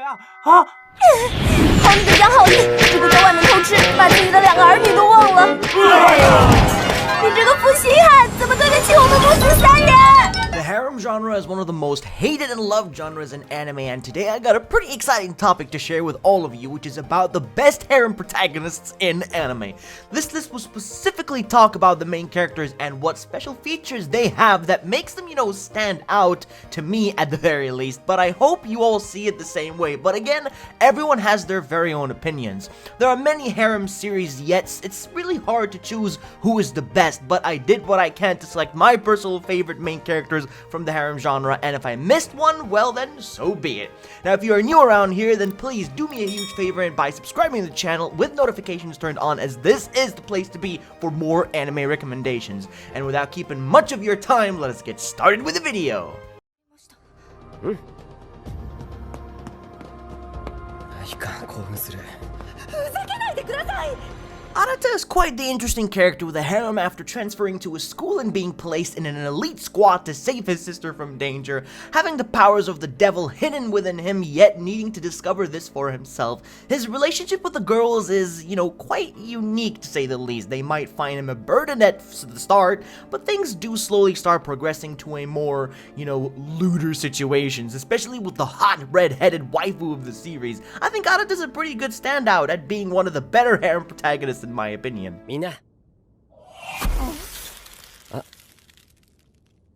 呀？啊！好你个杨好意，这个在外面偷吃，把自己的2个儿女都忘了。你这个负心汉，怎么对得起我们母子3人？ The harem genre is one of the most hated and loved genres in anime, and today I got a pretty exciting topic to share with all of you, which is about the best harem protagonists in anime. This list will specifically talk about the main characters and what special features they have that makes them, stand out to me at the very least, but I hope you all see it the same way. But again, everyone has their very own opinions. There are many harem series, yet it's really hard to choose who is the best, but I did what I can to select my personal favorite main characters from the harem genre, and if I missed one, well then, so be it. Now, if you are new around here, then please do me a huge favor and by subscribing to the channel with notifications turned on, as this is the place to be for more anime recommendations. And without keeping much of your time, let us get started with the video. Arata is quite the interesting character with a harem after transferring to a school and being placed in an elite squad to save his sister from danger, having the powers of the devil hidden within him, yet needing to discover this for himself. His relationship with the girls is, quite unique to say the least. They might find him a burden at the start, but things do slowly start progressing to a more, looter situations, especially with the hot red-headed waifu of the series. I think Arata's a pretty good standout at being one of the better harem protagonists in my opinion. Mina.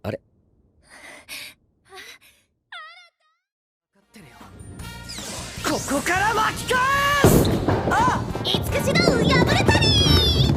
Are. ここから巻き返す！いつかしら破れたり！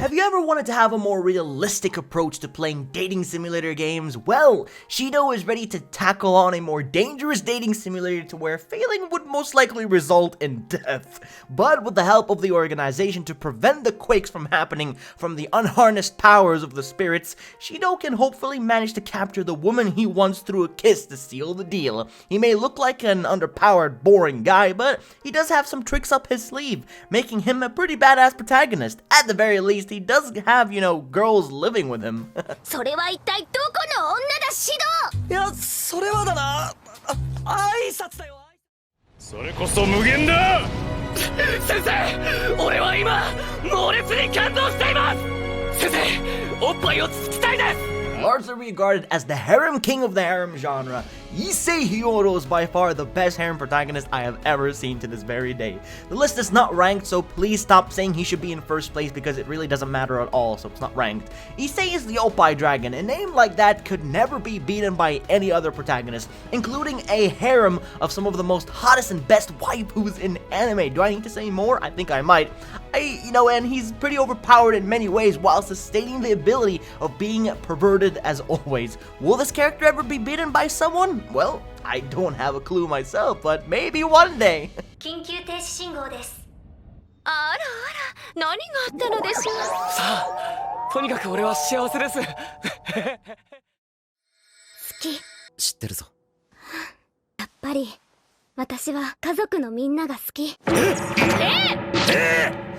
Have you ever wanted to have a more realistic approach to playing dating simulator games? Well, Shito is ready to tackle on a more dangerous dating simulator to where failing would most likely result in death. But with the help of the organization to prevent the quakes from happening from the unharnessed powers of the spirits, Shito can hopefully manage to capture the woman he wants through a kiss to seal the deal. He may look like an underpowered, boring guy, but he does have some tricks up his sleeve, making him a pretty badass protagonist. At the very least, he does have, girls living with him. それは一体どこの女だ、シド！いや、それはだな。挨拶だよ。それこそ無限だ。先生、俺は今猛烈に感動しています。先生、おっぱいをつきたいです。 Largely regarded as the harem king of the harem genre, Issei Hiyoro is by far the best harem protagonist I have ever seen to this very day. The list is not ranked, so please stop saying he should be in first place because it really doesn't matter at all, so it's not ranked. Issei is the Oppai Dragon. A name like that could never be beaten by any other protagonist, including a harem of some of the most hottest and best waifus in anime. Do I need to say more? I think I might. And he's pretty overpowered in many ways while sustaining the ability of being perverted as always. Will this character ever be beaten by someone? Well, I don't have a clue myself, but maybe one day. 緊急停止信号です。あらあら、何があったのでしょう。さあ、とにかく俺は幸せです。好き。知ってるぞ。やっぱり私は家族のみんなが好き。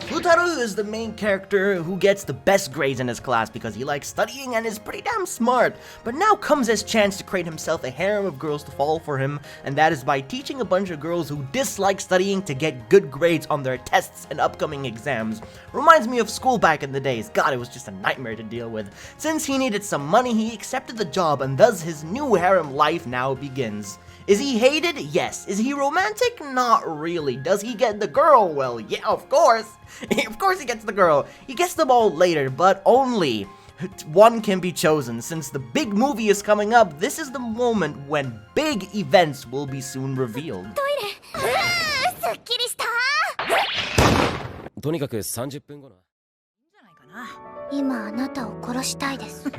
Futaro is the main character who gets the best grades in his class because he likes studying and is pretty damn smart, but now comes his chance to create himself a harem of girls to fall for him, and that is by teaching a bunch of girls who dislike studying to get good grades on their tests and upcoming exams. Reminds me of school back in the days. God, it was just a nightmare to deal with. Since he needed some money, he accepted the job, and thus his new harem life now begins. Is he hated? Yes. Is he romantic? Not really. Does he get the girl? Well, yeah, of course. Of course he gets the girl. He gets them all later, but only one can be chosen. Since the big movie is coming up, this is the moment when big events will be soon revealed. すっきりした。とにかく30分後の。今あなたを殺したいです。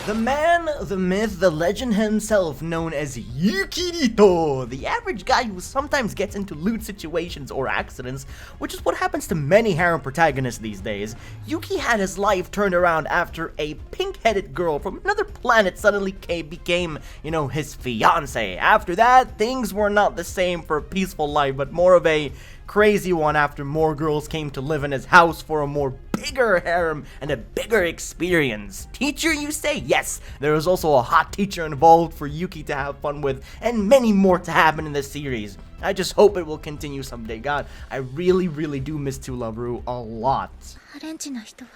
The man, the myth, the legend himself, known as Yukirito, the average guy who sometimes gets into lewd situations or accidents, which is what happens to many harem protagonists these days. Yuki had his life turned around after a pink-headed girl from another planet suddenly became, his fiancé. After that, things were not the same for a peaceful life, but more of a crazy one after more girls came to live in his house for a more bigger harem and a bigger experience. Teacher, you say? Yes, there is also a hot teacher involved for Yuki to have fun with, and many more to happen in this series. I just hope it will continue someday. God, I really do miss To Love Ru a lot. ハレンチな人は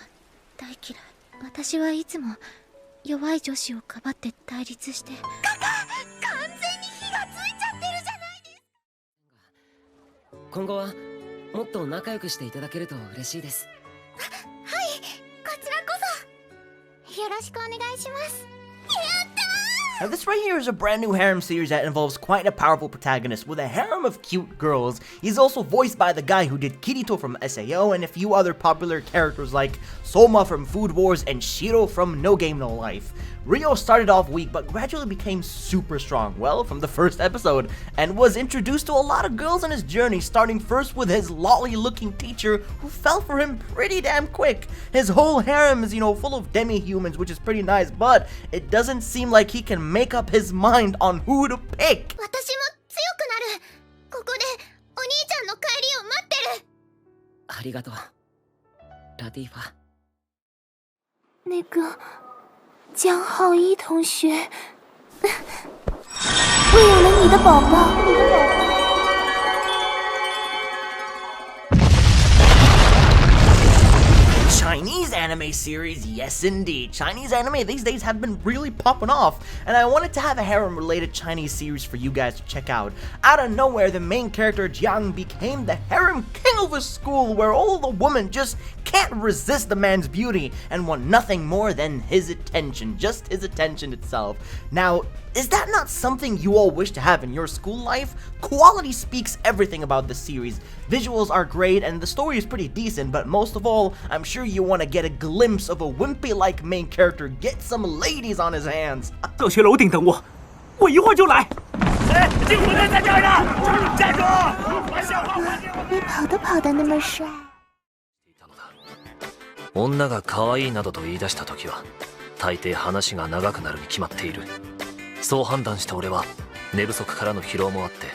大嫌い。私はいつも弱い女子をかばって対立して。完全に火がついちゃってるじゃないですか。今後はもっと仲良くしていただけると嬉しいです。はい、こちらこそよろしくお願いします。やったー! Now this right here is a brand new harem series that involves quite a powerful protagonist with a harem of cute girls. He's also voiced by the guy who did Kirito from SAO and a few other popular characters like Soma from Food Wars and Shito from No Game No Life. Ryo started off weak but gradually became super strong, well, from the first episode, and was introduced to a lot of girls on his journey, starting first with his lolly-looking teacher who fell for him pretty damn quick. His whole harem is, full of demi-humans, which is pretty nice, but it doesn't seem like he can make up his mind on who to pick. 私も強くなる。ここでお兄ちゃんの帰りを待ってる。ありがとう、ラティファ。那个江浩一同学，我有了你的宝宝。Chinese anime series, yes indeed. Chinese anime these days have been really popping off, and I wanted to have a harem-related Chinese series for you guys to check out. Out of nowhere, the main character Jiang became the harem king of a school where all the women just can't resist the man's beauty and want nothing more than his attention, just his attention itself. Now, is that not something you all wish to have in your school life? Quality speaks everything about this series. Visuals are great and the story is pretty decent, but most of all, I'm sure you want to get a glimpse of a wimpy-like main character get some ladies on his hands. 教学楼顶等我，我一会儿就来。哎，金虎队在这儿呢，站住！把笑话还给我们。你跑都跑得那么帅。女が可愛いなどと言い出した時は大抵話が長くなるに決まっている。そう判断した俺は寝不足からの疲労もあって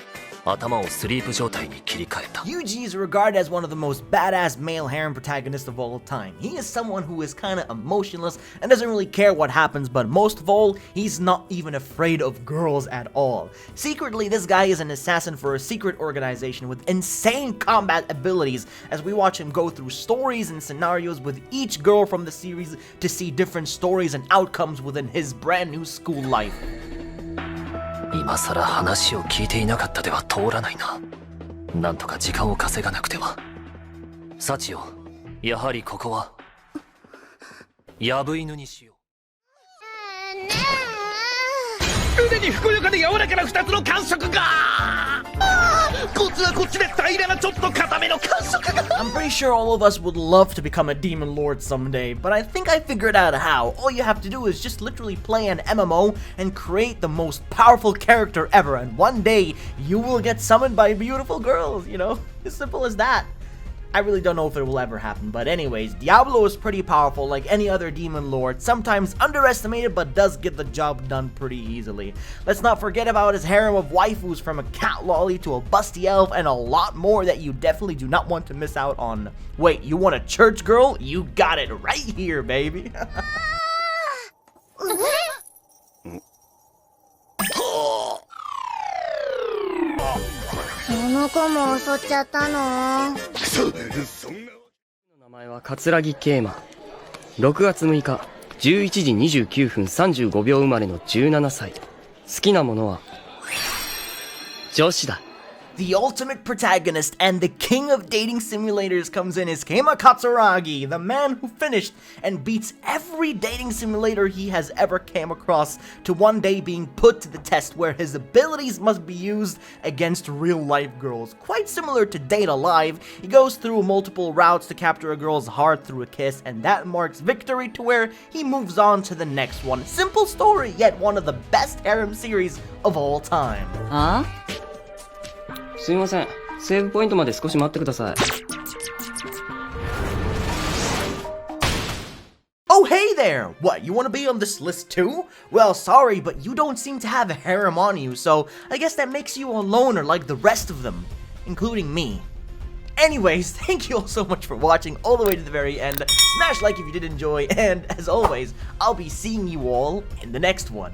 頭をスリープ状態に切り替えた。 Yuji is regarded as one of the most badass male harem protagonists of all time. He is someone who is kinda emotionless and doesn't really care what happens, but most of all, he's not even afraid of girls at all. Secretly, this guy is an assassin for a secret organization with insane combat abilities as we watch him go through stories and scenarios with each girl from the series to see different stories and outcomes within his brand new school life. 今さら話を聞いていなかったでは通らないな。なんとか時間を稼がなくては。幸よ、やはりここはやぶ犬にしよう。腕にふくよかで柔らかな2つの感触が。こっちはこっちで平らなちょっと固めの感触が。 I'm pretty sure all of us would love to become a demon lord someday, but I think I figured out how. All you have to do is just literally play an MMO and create the most powerful character ever, and one day you will get summoned by beautiful girls, as simple as that. I really don't know if it will ever happen, but anyways, Diablo is pretty powerful like any other demon lord, sometimes underestimated but does get the job done pretty easily. Let's not forget about his harem of waifus from a cat lolly to a busty elf and a lot more that you definitely do not want to miss out on. Wait, you want a church girl? You got it right here, baby. この子も襲っちゃったの。そんな。名前は桂木桂馬。6月6日11時29分35秒生まれの17歳。好きなものは女子だ。 The ultimate protagonist and the king of dating simulators comes in as Kamakatsuragi, the man who finished and beats every dating simulator he has ever came across, to one day being put to the test where his abilities must be used against real-life girls. Quite similar to Date Alive, he goes through multiple routes to capture a girl's heart through a kiss, and that marks victory to where he moves on to the next one. Simple story, yet one of the best harem series of all time. あ？すみません。セーブポイントまで少し待ってください。Oh, hey there! What, you want to be on this list too? Well, sorry, but you don't seem to have a harem on you, so I guess that makes you a loner like the rest of them, including me. Anyways, thank you all so much for watching all the way to the very end. Smash like if you did enjoy, and as always, I'll be seeing you all in the next one.